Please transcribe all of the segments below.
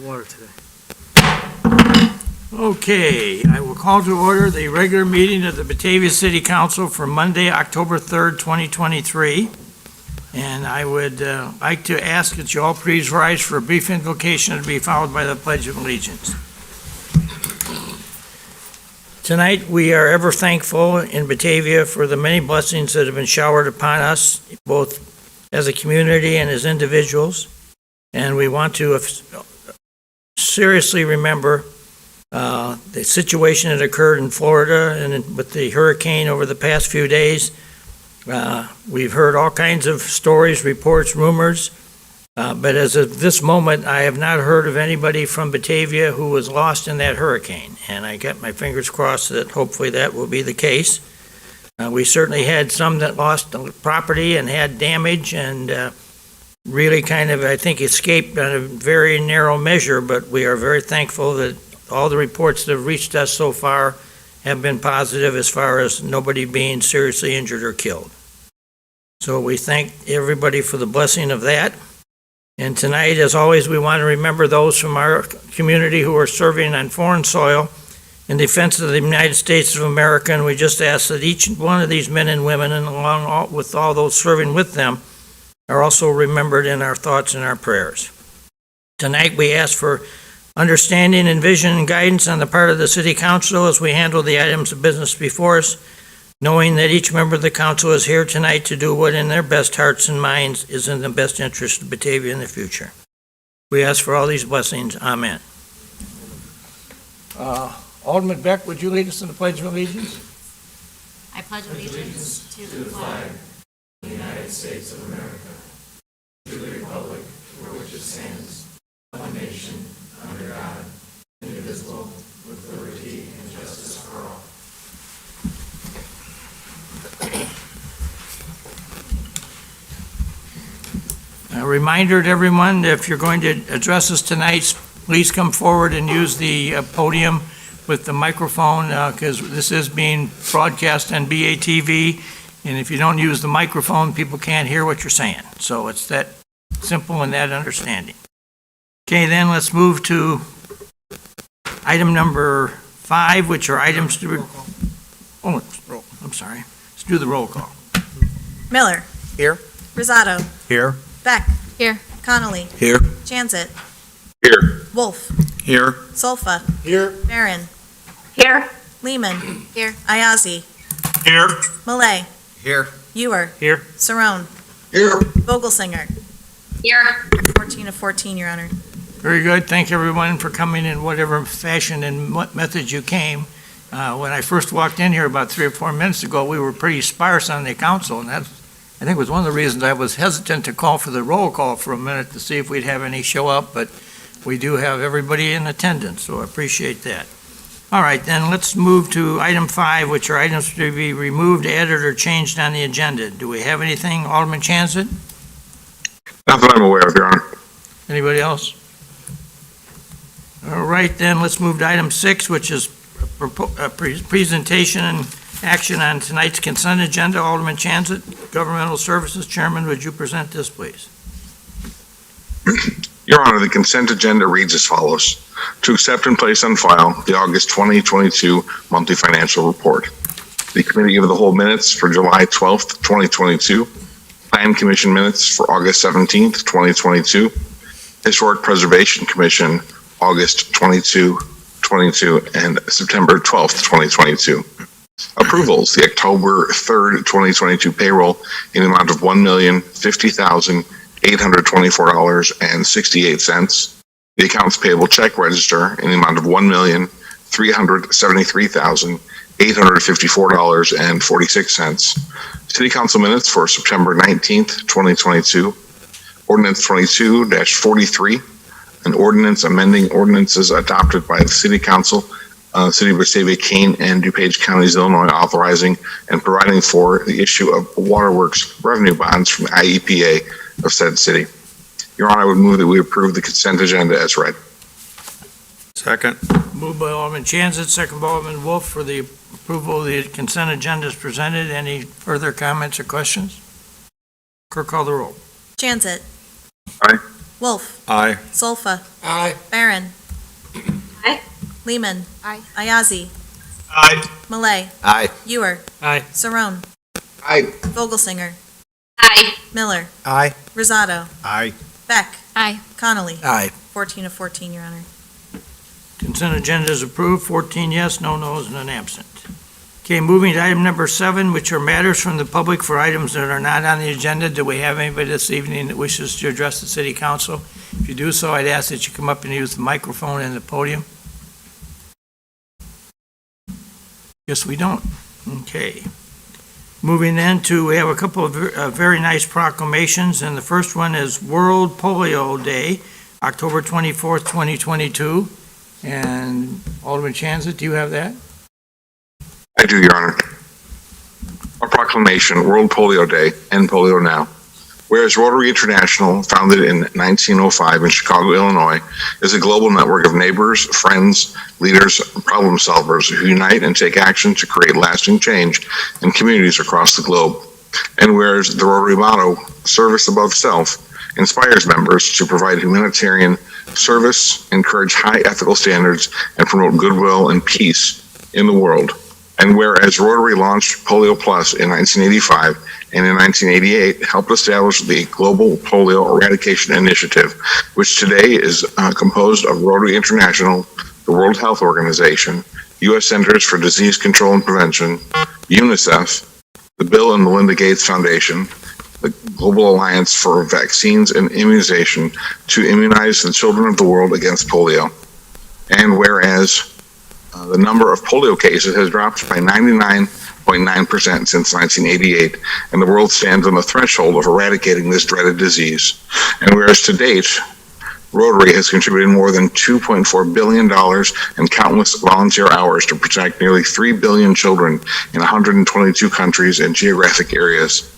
water today. Okay, I will call to order the regular meeting of the Batavia City Council for Monday, October 3rd, 2023. And I would like to ask that you all please rise for a brief invocation to be followed by the Pledge of Allegiance. Tonight, we are ever thankful in Batavia for the many blessings that have been showered upon us, both as a community and as individuals. And we want to seriously remember the situation that occurred in Florida and with the hurricane over the past few days. We've heard all kinds of stories, reports, rumors, but as of this moment, I have not heard of anybody from Batavia who was lost in that hurricane, and I got my fingers crossed that hopefully that will be the case. We certainly had some that lost property and had damage and really kind of, I think, escaped on a very narrow measure, but we are very thankful that all the reports that have reached us so far have been positive as far as nobody being seriously injured or killed. So we thank everybody for the blessing of that. And tonight, as always, we want to remember those from our community who are serving on foreign soil in defense of the United States of America, and we just ask that each one of these men and women, and along with all those serving with them, are also remembered in our thoughts and our prayers. Tonight, we ask for understanding and vision and guidance on the part of the City Council as we handle the items of business before us, knowing that each member of the council is here tonight to do what in their best hearts and minds is in the best interest of Batavia in the future. We ask for all these blessings. Amen. Alderman Beck, would you lead us in the Pledge of Allegiance? I pledge allegiance to the flag of the United States of America, to the republic for which it stands, one nation, under God, indivisible, with liberty and justice for all. A reminder to everyone, if you're going to address us tonight, please come forward and use the podium with the microphone, because this is being broadcast on BATV, and if you don't use the microphone, people can't hear what you're saying. So it's that simple and that understanding. Okay, then let's move to item number 5, which are items to... Oh, I'm sorry. Let's do the roll call. Miller. Here. Rosado. Here. Beck. Here. Connolly. Here. Jansit. Here. Wolf. Here. Solfa. Here. Barron. Here. Lehman. Here. Ayazi. Here. Malay. Here. Ewer. Here. Cerrone. Here. Vogelsinger. Here. 14 of 14, Your Honor. Very good. Thank everyone for coming in whatever fashion and what method you came. When I first walked in here about 3 or 4 minutes ago, we were pretty sparse on the council, and that, I think, was one of the reasons I was hesitant to call for the roll call for a minute to see if we'd have any show up, but we do have everybody in attendance, so I appreciate that. All right, then let's move to item 5, which are items to be removed, added, or changed on the agenda. Do we have anything? Alderman Chanzit? Not that I'm aware of, Your Honor. Anybody else? All right, then let's move to item 6, which is a presentation and action on tonight's consent agenda. Alderman Chanzit, Governmental Services Chairman, would you present this, please? Your Honor, the consent agenda reads as follows. To accept and place on file the August 2022 monthly financial report. The Committee of the Whole minutes for July 12th, 2022. Plan Commission minutes for August 17th, 2022. Historic Preservation Commission, August 22 and September 12th, 2022. Approvals, the October 3rd, 2022 payroll in the amount of $1,050,824.68. The accounts payable check register in the amount of $1,373,854.46. City Council minutes for September 19th, 2022. Ordinance 22-43, an ordinance amending ordinances adopted by the City Council, City of Batavia, Kane, and DuPage Counties, Illinois, authorizing and providing for the issue of waterworks revenue bonds from the IEPA of said city. Your Honor, I would move that we approve the consent agenda as read. Second. Moved by Alderman Chanzit, second by Alderman Wolf for the approval of the consent agenda as presented. Any further comments or questions? Clerk, call the roll. Jansit. Aye. Wolf. Aye. Solfa. Aye. Barron. Aye. Lehman. Aye. Ayazi. Aye. Malay. Aye. Ewer. Aye. Saron. Aye. Vogelsinger. Aye. Miller. Aye. Rosado. Aye. Beck. Aye. Connolly. Aye. 14 of 14, Your Honor. Consent agenda is approved, 14 yes, no no's, and an absent. Okay, moving to item number 7, which are matters from the public for items that are not on the agenda. Do we have anybody this evening that wishes to address the city council? If you do so, I'd ask that you come up and use the microphone and the podium. Yes, we don't. Okay. Moving then to, we have a couple of very nice proclamations, and the first one is World Polio Day, October 24th, 2022. And Alderman Chanza, do you have that? I do, Your Honor. A proclamation, World Polio Day, End Polio Now. Whereas Rotary International, founded in 1905 in Chicago, Illinois, is a global network of neighbors, friends, leaders, and problem solvers who unite and take action to create lasting change in communities across the globe. And whereas the Rotary motto, Service Above Self, inspires members to provide humanitarian service, encourage high ethical standards, and promote goodwill and peace in the world. And whereas Rotary launched Polio Plus in 1985 and in 1988 helped establish the Global Polio Eradication Initiative, which today is composed of Rotary International, the World Health Organization, U.S. Centers for Disease Control and Prevention, UNICEF, the Bill and Melinda Gates Foundation, the Global Alliance for Vaccines and Immunization to immunize the children of the world against polio. And whereas the number of polio cases has dropped by 99.9% since 1988, and the world stands on the threshold of eradicating this dreaded disease. And whereas to date, Rotary has contributed more than $2.4 billion and countless volunteer hours to protect nearly 3 billion children in 122 countries and geographic areas.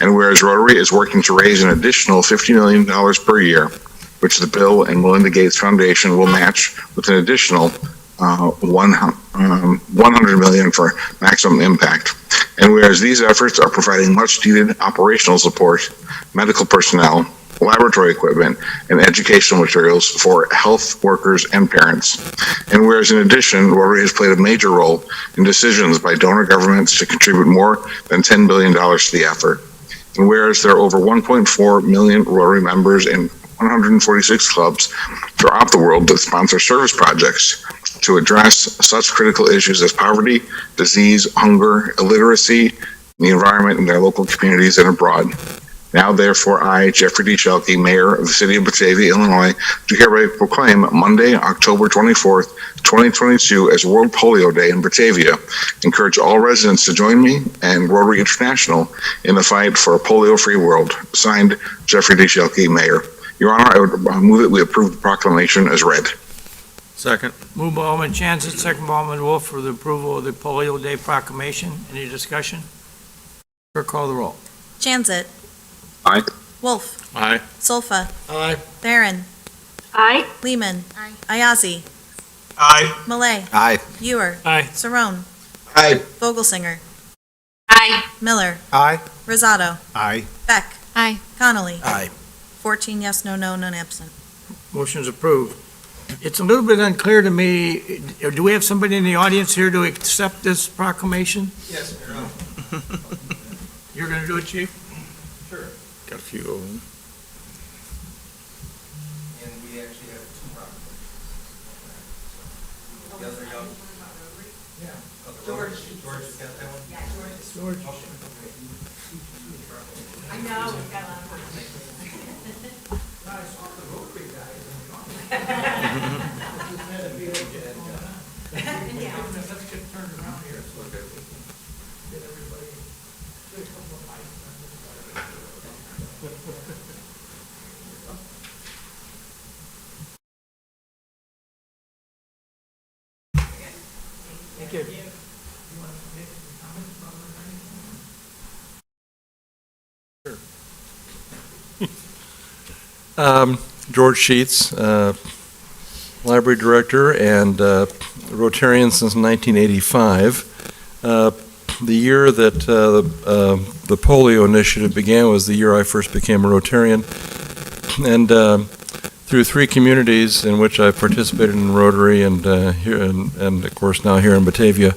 And whereas Rotary is working to raise an additional $50 million per year, which the Bill and Melinda Gates Foundation will match with an additional $100 million for maximum impact. And whereas these efforts are providing much needed operational support, medical personnel, laboratory equipment, and educational materials for health workers and parents. And whereas in addition, Rotary has played a major role in decisions by donor governments to contribute more than $10 billion to the effort. And whereas there are over 1.4 million Rotary members in 146 clubs throughout the world that sponsor service projects to address such critical issues as poverty, disease, hunger, illiteracy, the environment in their local communities and abroad. Now, therefore, I, Jeffrey D. Shelkey, Mayor of the City of Batavia, Illinois, do hereby proclaim Monday, October 24th, 2022 as World Polio Day in Batavia. Encourage all residents to join me and Rotary International in the fight for a polio-free world. Signed, Jeffrey D. Shelkey, Mayor. Your Honor, I would move that we approve the proclamation as read. Second. Moved by Alderman Chanza, second by Alderman Wolf for the approval of the Polio Day proclamation. Any discussion? Clerk, call the roll. Jansit. Aye. Wolf. Aye. Solfa. Aye. Barron. Aye. Lehman. Aye. Ayazi. Aye. Malay. Aye. Ewer. Aye. Saron. Aye. Vogelsinger. Aye. Miller. Aye. Rosado. Aye. Beck. Aye. Connolly. Aye. 14 yes, no, none absent. Motion's approved. It's a little bit unclear to me, do we have somebody in the audience here to accept this proclamation? Yes, Mayor. You're going to do it, Chief? Got a few of them. And we actually have two proclamations. The other young. Yeah. George has got that one? Yeah, George. I know, we've got a lot of work. Let's get turned around here so that we can get everybody. Thank you. George Sheets, Library Director and Rotarian since 1985. The year that the polio initiative began was the year I first became a Rotarian. And through 3 communities in which I've participated in Rotary and here, and of course now here in Batavia,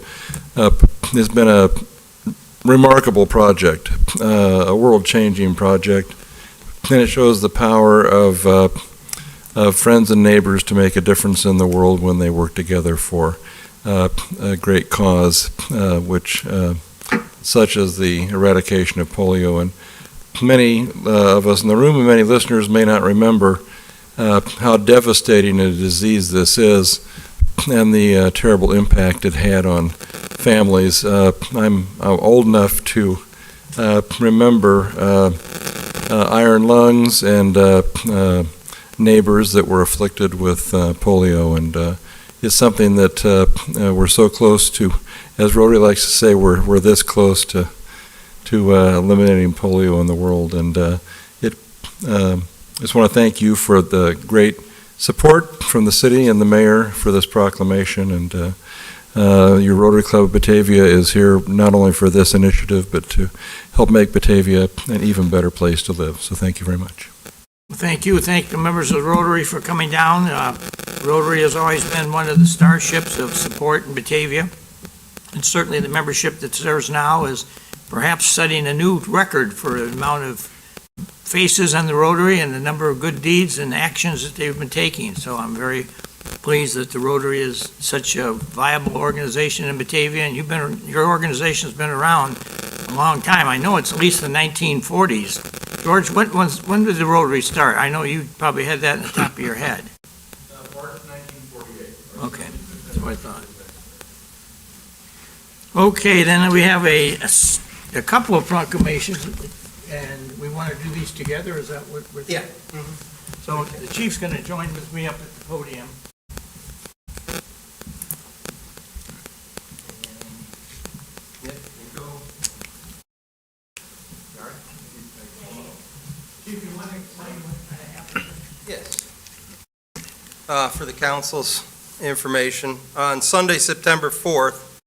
has been a remarkable project, a world-changing project, and it shows the power of friends and neighbors to make a difference in the world when they work together for a great cause, such as the eradication of polio. And many of us in the room and many listeners may not remember how devastating a disease this is and the terrible impact it had on families. I'm old enough to remember iron lungs and neighbors that were afflicted with polio, and it's something that we're so close to. As Rotary likes to say, we're this close to eliminating polio in the world, and I just want to thank you for the great support from the city and the mayor for this proclamation, and your Rotary Club of Batavia is here not only for this initiative, but to help make Batavia an even better place to live. So thank you very much. Thank you. Thank the members of Rotary for coming down. Rotary has always been one of the starships of support in Batavia, and certainly the membership that serves now is perhaps setting a new record for the amount of faces on the Rotary and the number of good deeds and actions that they've been taking. So I'm very pleased that the Rotary is such a viable organization in Batavia, and your organization's been around a long time. I know it's at least the 1940s. George, when did the Rotary start? I know you probably had that in the top of your head. March 1948. Okay, that's what I thought. Okay, then we have a couple of proclamations, and we want to do these together, is that what we're? Yeah. So the chief's going to join with me up at the podium. Chief, you want to explain what kind of happened? Yes. For the council's information, on Sunday, September 4th,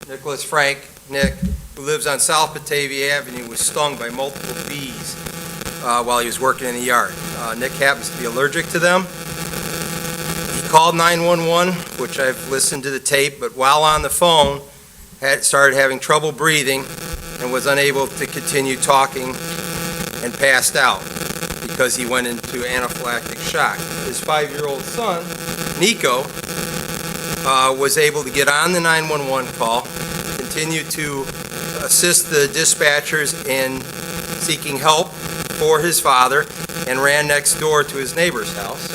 Nicholas Frank, Nick, who lives on South Batavia Avenue, was stung by multiple bees while he was working in the yard. Nick happens to be allergic to them. He called 911, which I've listened to the tape, but while on the phone, started having trouble breathing and was unable to continue talking and passed out because he went into anaphylactic shock. His 5-year-old son, Nico, was able to get on the 911 call, continue to assist the dispatchers in seeking help for his father, and ran next door to his neighbor's house.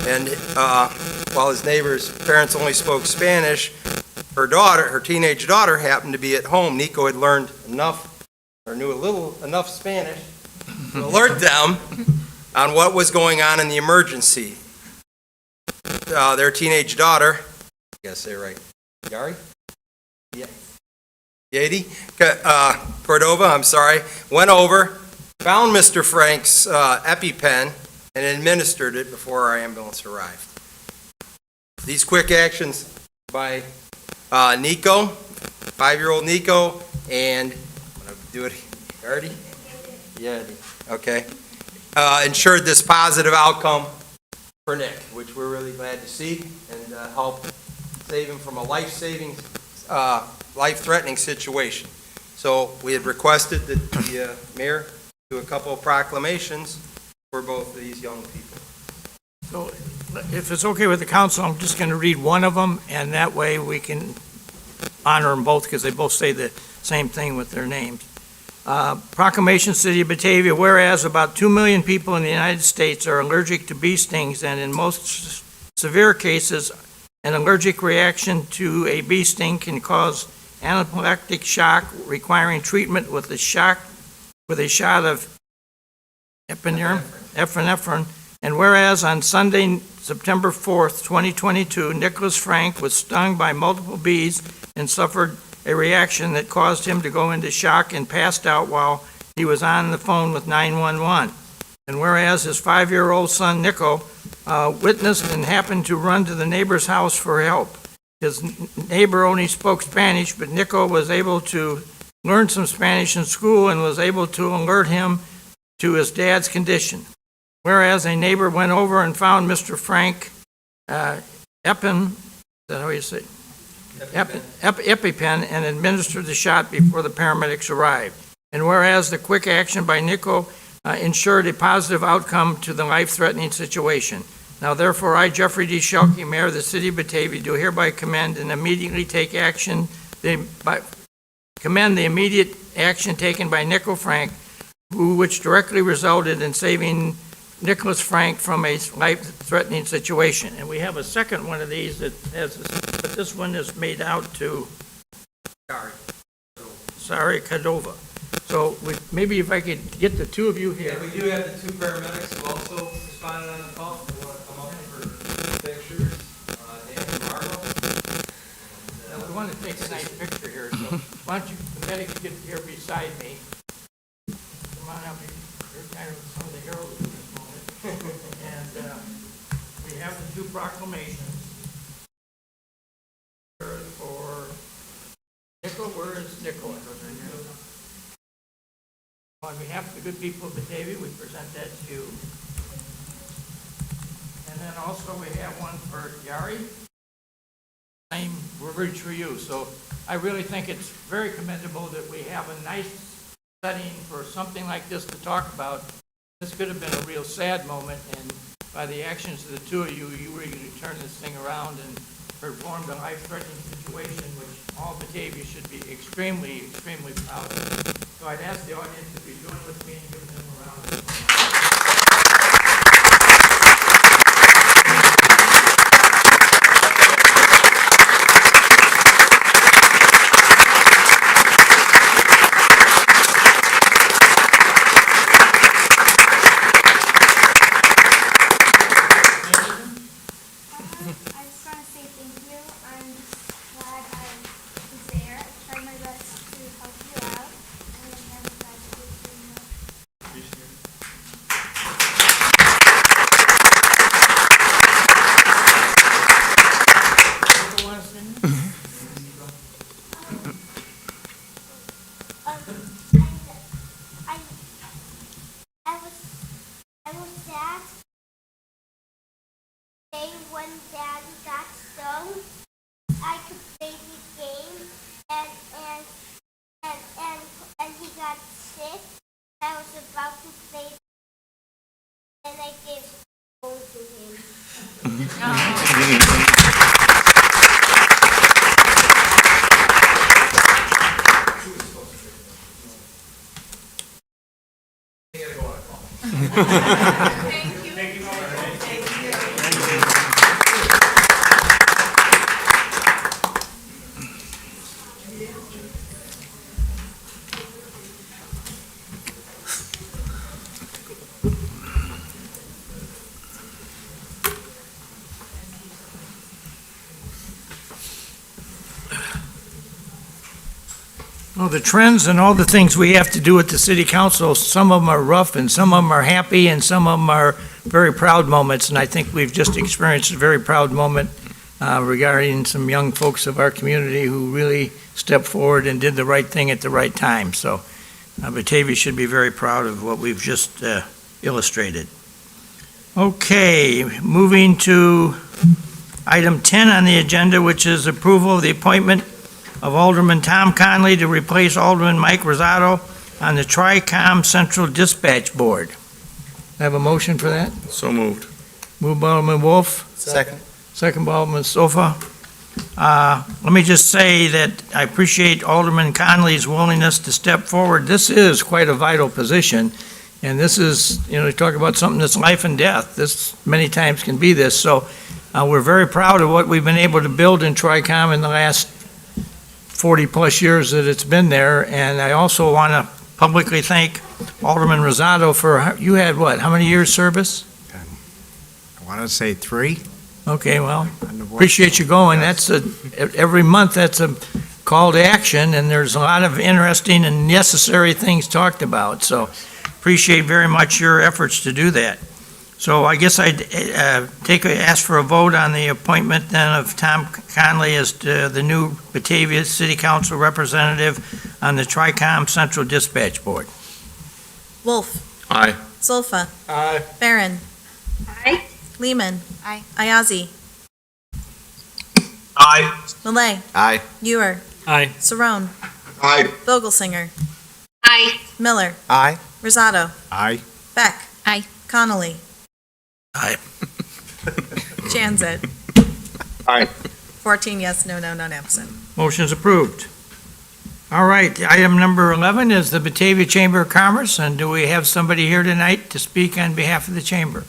And while his neighbor's parents only spoke Spanish, her teenage daughter happened to be at home. Nico had learned enough, or knew enough Spanish to alert them on what was going on in the emergency. Their teenage daughter, I gotta say it right, Yari? Yeah. Yadi? Cordova, I'm sorry, went over, found Mr. Frank's EpiPen, and administered it before our ambulance arrived. These quick actions by Nico, 5-year-old Nico, and I'm gonna do it, Yadi? Yadi, okay. Ensured this positive outcome for Nick, which we're really glad to see, and help save him from a life-threatening situation. So we had requested that the mayor do a couple of proclamations for both of these young people. So if it's okay with the council, I'm just going to read one of them, and that way we can honor them both because they both say the same thing with their names. Proclamation, City of Batavia, whereas about 2 million people in the United States are allergic to bee stings, and in most severe cases, an allergic reaction to a bee sting can cause anaphylactic shock, requiring treatment with a shot of epinephrine. And whereas on Sunday, September 4th, 2022, Nicholas Frank was stung by multiple bees and suffered a reaction that caused him to go into shock and passed out while he was on the phone with 911. And whereas his 5-year-old son, Nico, witnessed and happened to run to the neighbor's house for help. His neighbor only spoke Spanish, but Nico was able to learn some Spanish in school and was able to alert him to his dad's condition. whereas a neighbor went over and found Mr. Frank Eppen, is that how you say it? EpiPen and administered the shot before the paramedics arrived. And whereas the quick action by Nico ensured a positive outcome to the life-threatening situation. Now therefore, I, Jeffrey D. Shelkey, Mayor of the City of Batavia, do hereby commend and immediately take action, commend the immediate action taken by Nico Frank, which directly resulted in saving Nicholas Frank from a life-threatening situation. And we have a second one of these that has, but this one is made out to Sari Cadova. So maybe if I could get the two of you here. And we do have the two paramedics who also responded on the call. They want to come up for pictures. Dan and Marlo. We want to take a nice picture here, so why don't you, the medics get here beside me. Come on up, you're kind of some of the heroes in this moment. And we have the two proclamations. For Nickel, where is Nickel? On behalf of the good people of Batavia, we present that to you. And then also we have one for Yari. Same words for you. So I really think it's very commendable that we have a nice setting for something like this to talk about. This could have been a real sad moment, and by the actions of the two of you, you really turned this thing around and performed a life-threatening situation, which all Batavia should be extremely, extremely proud of. So I'd ask the audience if you join with me and give them a round of applause. I just want to say thank you. I'm glad I was there. I tried my best to help you out, and I'm glad you did very much. I was sad. Day when Daddy got stung, I could play the game, and he got sick. I was about to play, and I gave phone to him. Well, the trends and all the things we have to do at the city council, some of them are rough and some of them are happy and some of them are very proud moments. And I think we've just experienced a very proud moment regarding some young folks of our community who really stepped forward and did the right thing at the right time. So Batavia should be very proud of what we've just illustrated. Okay, moving to item 10 on the agenda, which is approval of the appointment of Alderman Tom Conley to replace Alderman Mike Rosato on the Tri-Com Central Dispatch Board. I have a motion for that? So moved. Moved by Alderman Wolf, Second. second by Alderman Sofa. Let me just say that I appreciate Alderman Conley's willingness to step forward. This is quite a vital position, and this is, you talk about something that's life and death. This many times can be this. So we're very proud of what we've been able to build in Tri-Com in the last 40-plus years that it's been there, and I also want to publicly thank Alderman Rosato for, you had what, how many years service? I want to say 3. Okay, well, on the board. appreciate you going. Yes. Every month, that's a call to action, and there's a lot of interesting and necessary things talked about, so appreciate very much your efforts to do that. So I guess I'd ask for a vote on the appointment then of Tom Conley as the new Batavia City Council representative on the Tri-Com Central Dispatch Board. Wolf. Aye. Solfa. Aye. Barron. Aye. Lehman. Aye. Ayazi. Aye. Malay. Aye. Ewer. Aye. Saron. Aye. Vogelsinger. Aye. Miller. Aye. Rosado. Aye. Beck. Aye. Connolly. Aye. Janzit. Aye. 14 yes, no, none absent. Motion's approved. All right, item number 11 is the Batavia Chamber of Commerce, and do we have somebody here tonight to speak on behalf of the chamber?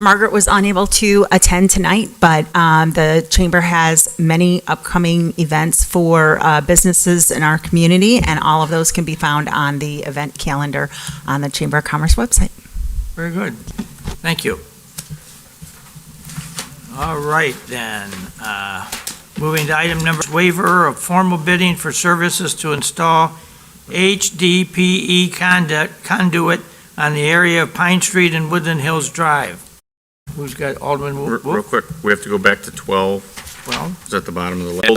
Margaret was unable to attend tonight, but the chamber has many upcoming events for businesses in our community, and all of those can be found on the event calendar on the Chamber of Commerce website. Very good. Thank you. All right, then. Moving to item number, waiver of formal bidding for services to install HDPE conduit on the area of Pine Street and Woodland Hills Drive. Who's got Alderman Real Wolf? quick, we have to go back to 12. 12? It's at the bottom of the list.